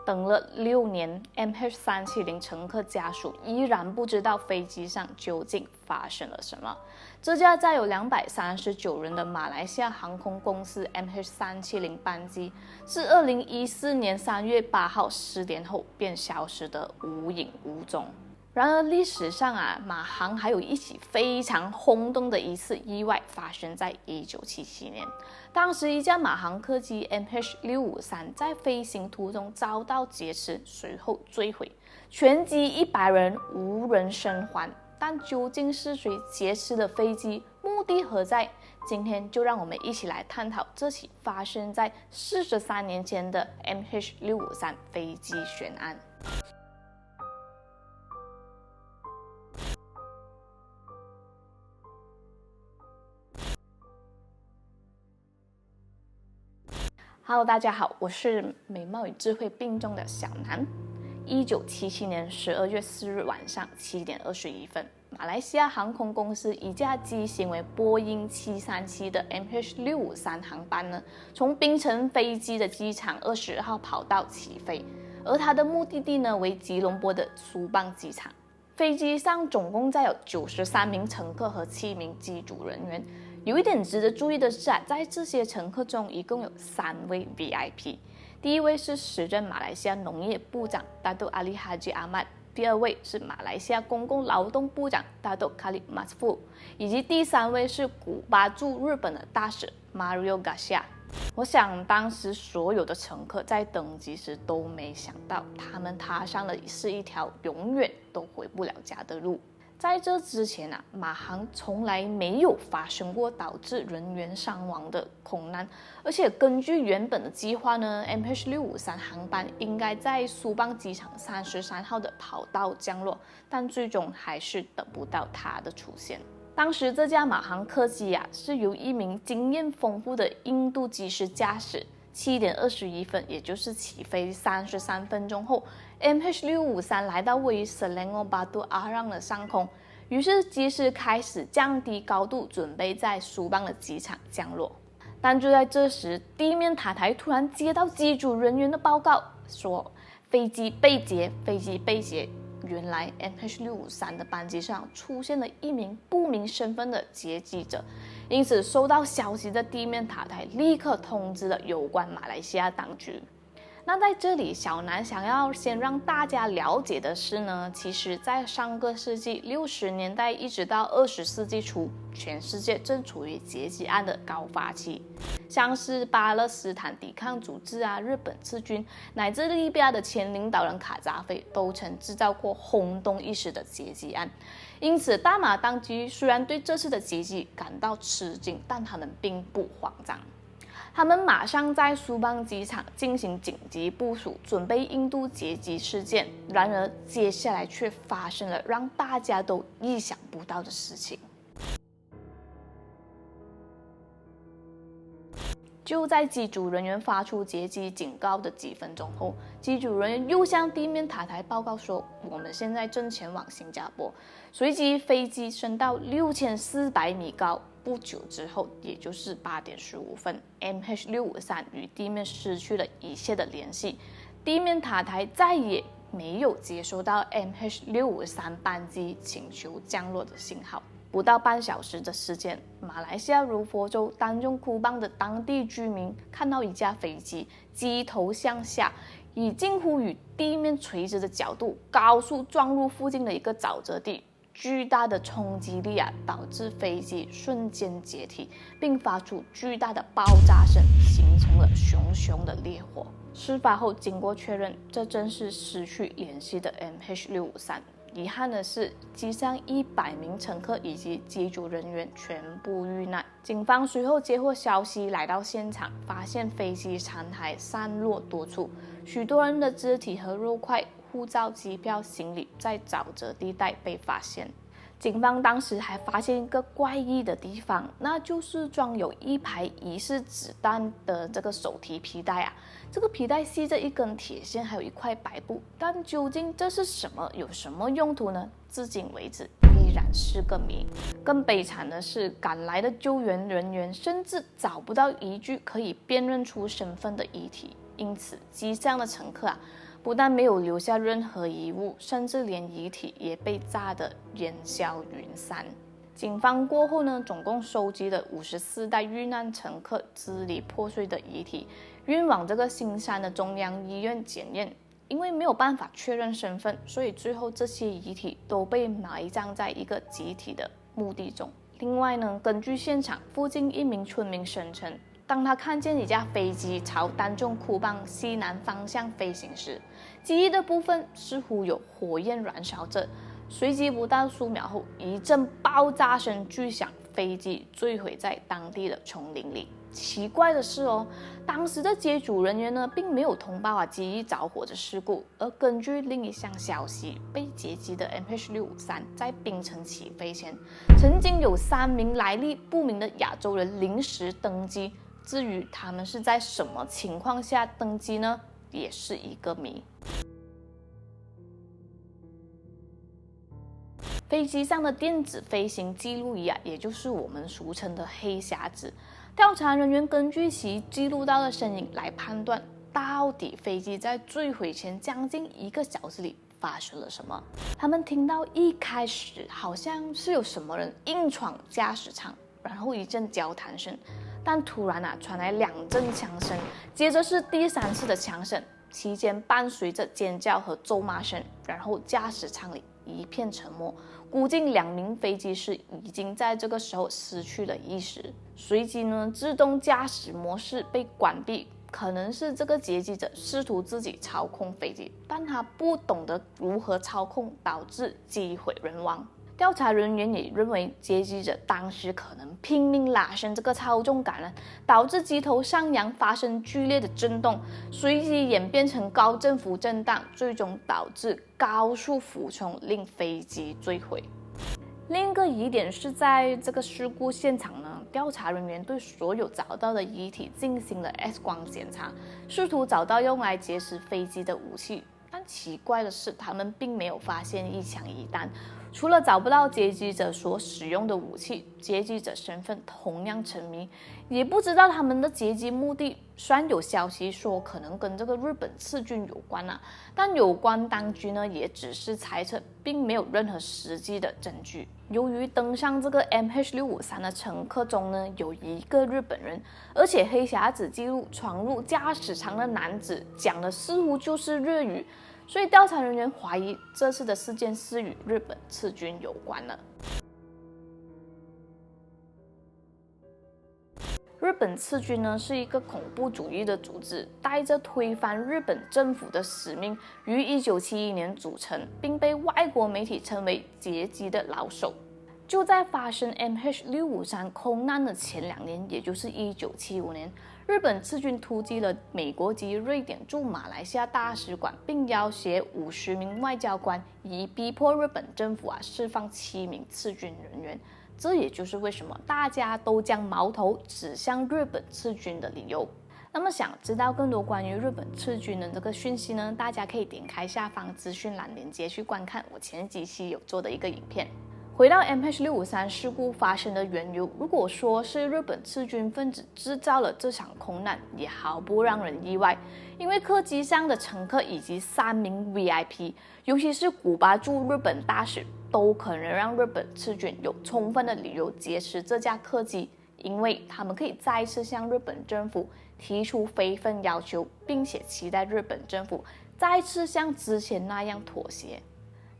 等了6年 ，MH370 乘客家属依然不知道飞机上究竟发生了什么。这架载有239人的马来西亚航空公司 MH370 班机，是2014年3月8号10点后便消失得无影无踪。然而，历史上马航还有一起非常轰动的一次意外发生在1977年。当时一架马航客机 MH653 在飞行途中遭到劫持，随后坠毁，全机100人无人生还。但究竟是谁劫持了飞机，目的何在？今天就让我们一起来探讨这起发生在43年前的 MH653 飞机悬案。Hello， 大家好，我是美貌与智慧并重的小南。1977年12月4日晚上7点21分，马来西亚航空公司一架机型为波音737的 MH653 航班呢，从槟城飞机的机场20号跑道起飞，而它的目的地呢为吉隆坡的苏邦机场。飞机上总共载有93名乘客和7名机组人员。有一点值得注意的是在这些乘客中，一共有3位 VIP。第一位是时任马来西亚农业部长大都阿里哈吉阿曼，第二位是马来西亚公共劳动部长大都卡里马斯夫，以及第3位是古巴驻日本的大使 Mario Garcia。我想当时所有的乘客在登机时都没想到，他们踏上的是一条永远都回不了家的路。在这之前马航从来没有发生过导致人员伤亡的空难，而且根据原本的计划呢 ，MH653 航班应该在苏邦机场33号的跑道降落，但最终还是等不到它的出现。当时这架马航客机是由一名经验丰富的印度机师驾驶。7点21分，也就是起飞33分钟后 ，MH653 来到位于 Selangor Batu Arang 的上空，于是机师开始降低高度，准备在苏邦的机场降落。但就在这时，地面塔台突然接到机组人员的报告，说飞机被劫，飞机被劫。原来 MH653 的班机上出现了一名不明身份的劫机者，因此收到消息的地面塔台立刻通知了有关马来西亚当局。那在这里，小南想要先让大家了解的是呢，其实在上个世纪60年代一直到20世纪初，全世界正处于劫机案的高发期，像是巴勒斯坦抵抗组织日本赤军，乃至利比亚的前领导人卡扎菲都曾制造过轰动一时的劫机案。因此，大马当局虽然对这次的劫机感到吃惊，但他们并不慌张。他们马上在苏邦机场进行紧急部署，准备应对劫机事件。然而，接下来却发生了让大家都意想不到的事情。就在机组人员发出劫机警告的几分钟后，机组人员又向地面塔台报告说：“我们现在正前往新加坡。”随即，飞机升到6400米高。不久之后，也就是8点15分 ，MH653 与地面失去了一切的联系，地面塔台再也没有接收到 MH653 班机请求降落的信号。不到半小时的时间，马来西亚柔佛州丹中库邦的当地居民看到一架飞机机头向下，以近乎与地面垂直的角度高速撞入附近的一个沼泽地。巨大的冲击力导致飞机瞬间解体，并发出巨大的爆炸声，形成了熊熊的烈火。事发后，经过确认，这正是失去联系的 MH653。遗憾的是，机上100名乘客以及机组人员全部遇难。警方随后接获消息，来到现场，发现飞机残骸散落多处，许多人的肢体和肉块、护照、机票、行李在沼泽地带被发现。警方当时还发现一个怪异的地方，那就是装有一排疑似子弹的这个手提皮带这个皮带系着一根铁线，还有一块白布，但究竟这是什么？有什么用途呢？至今为止依然是个谜。更悲惨的是，赶来的救援人员甚至找不到一具可以辨认出身份的遗体，因此机上的乘客不但没有留下任何遗物，甚至连遗体也被炸得烟消云散。警方过后呢，总共收集了54袋遇难乘客支离破碎的遗体，运往这个新山的中央医院检验。因为没有办法确认身份，所以最后这些遗体都被埋葬在一个集体的墓地中。另外呢，根据现场附近一名村民声称，当他看见一架飞机朝丹中库邦西南方向飞行时，机翼的部分似乎有火焰燃烧着，随即不到数秒后，一阵爆炸声巨响，飞机坠毁在当地的丛林里。奇怪的是当时的机组人员呢，并没有通报机翼着火的事故，而根据另一项消息，被劫机的 MH653 在槟城起飞前，曾经有3名来历不明的亚洲人临时登机。至于他们是在什么情况下登机呢，也是一个谜。飞机上的电子飞行记录仪也就是我们俗称的黑匣子，调查人员根据其记录到的声音来判断，到底飞机在坠毁前将近1个小时里发生了什么。他们听到一开始好像是有什么人硬闯驾驶舱，然后一阵交谈声，但突然传来2阵枪声，接着是第3次的枪声，期间伴随着尖叫和咒骂声，然后驾驶舱里一片沉默。估计2名飞机师已经在这个时候失去了意识。随即呢，自动驾驶模式被关闭，可能是这个劫机者试图自己操控飞机，但他不懂得如何操控，导致机毁人亡。调查人员也认为，劫机者当时可能拼命拉伸这个操纵杆，导致机头上扬发生剧烈的震动，随即演变成高振幅震荡，最终导致高速俯冲，令飞机坠毁。另一个疑点是在这个事故现场呢，调查人员对所有找到的遗体进行了 X 光检查，试图找到用来劫持飞机的武器。但奇怪的是，他们并没有发现一枪一弹。除了找不到劫机者所使用的武器，劫机者身份同样成谜，也不知道他们的劫机目的。虽然有消息说可能跟这个日本赤军有关但有关当局呢也只是猜测，并没有任何实际的证据。由于登上这个 MH653 的乘客中呢有1个日本人，而且黑匣子记录闯入驾驶舱的男子讲的似乎就是日语，所以调查人员怀疑这次的事件是与日本赤军有关了。日本赤军呢是一个恐怖主义的组织，带着推翻日本政府的使命，于1971年组成，并被外国媒体称为劫机的老手。就在发生 MH653 空难的前2年，也就是1975年，日本赤军突击了美国及瑞典驻马来西亚大使馆，并要挟50名外交官，以逼迫日本政府释放7名赤军人员。这也就是为什么大家都将矛头指向日本赤军的理由。那么想知道更多关于日本赤军的这个讯息呢，大家可以点开下方资讯栏连接去观看我前几期有做的一个影片。回到 MH653 事故发生的缘由，如果说是日本赤军分子制造了这场空难，也毫不让人意外，因为客机上的乘客以及3名 VIP， 尤其是古巴驻日本大使，都可能让日本赤军有充分的理由劫持这架客机，因为他们可以再次向日本政府提出非分要求，并且期待日本政府再次像之前那样妥协。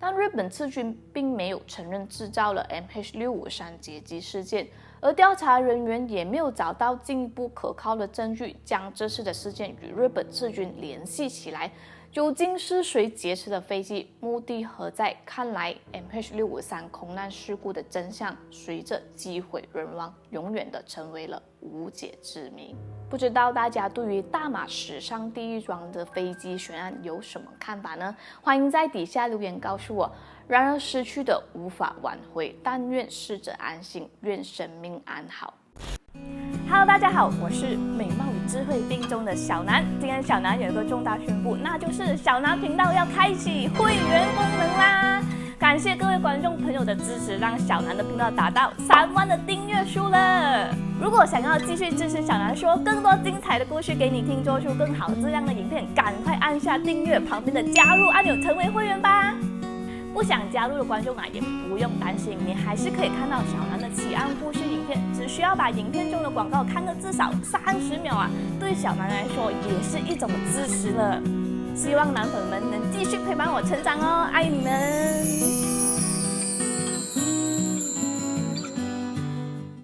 但日本赤军并没有承认制造了 MH653 劫机事件，而调查人员也没有找到进一步可靠的证据将这次的事件与日本赤军联系起来。究竟是谁劫持的飞机？目的何在？看来 MH653 空难事故的真相，随着机毁人亡，永远的成为了无解之谜。不知道大家对于大马史上第一桩的飞机悬案有什么看法呢？欢迎在底下留言告诉我。然而失去的无法挽回，但愿逝者安心，愿生命安好。Hello， 大家好，我是美貌与智慧并重的小南。今天小南有一个重大宣布，那就是小南频道要开启会员功能啦！感谢各位观众朋友的支持，让小南的频道达到3万的订阅数了。如果想要继续支持小南说更多精彩的故事给你听，做出更好质量的影片，赶快按按下订阅旁边的加入按钮，成为会员吧。不想加入的观众也不用担心，你还是可以看到小南的奇案故事影片，只需要把影片中的广告看个至少30秒对小南来说也是一种支持了。希望男粉们能继续陪伴我成长哦，爱你们！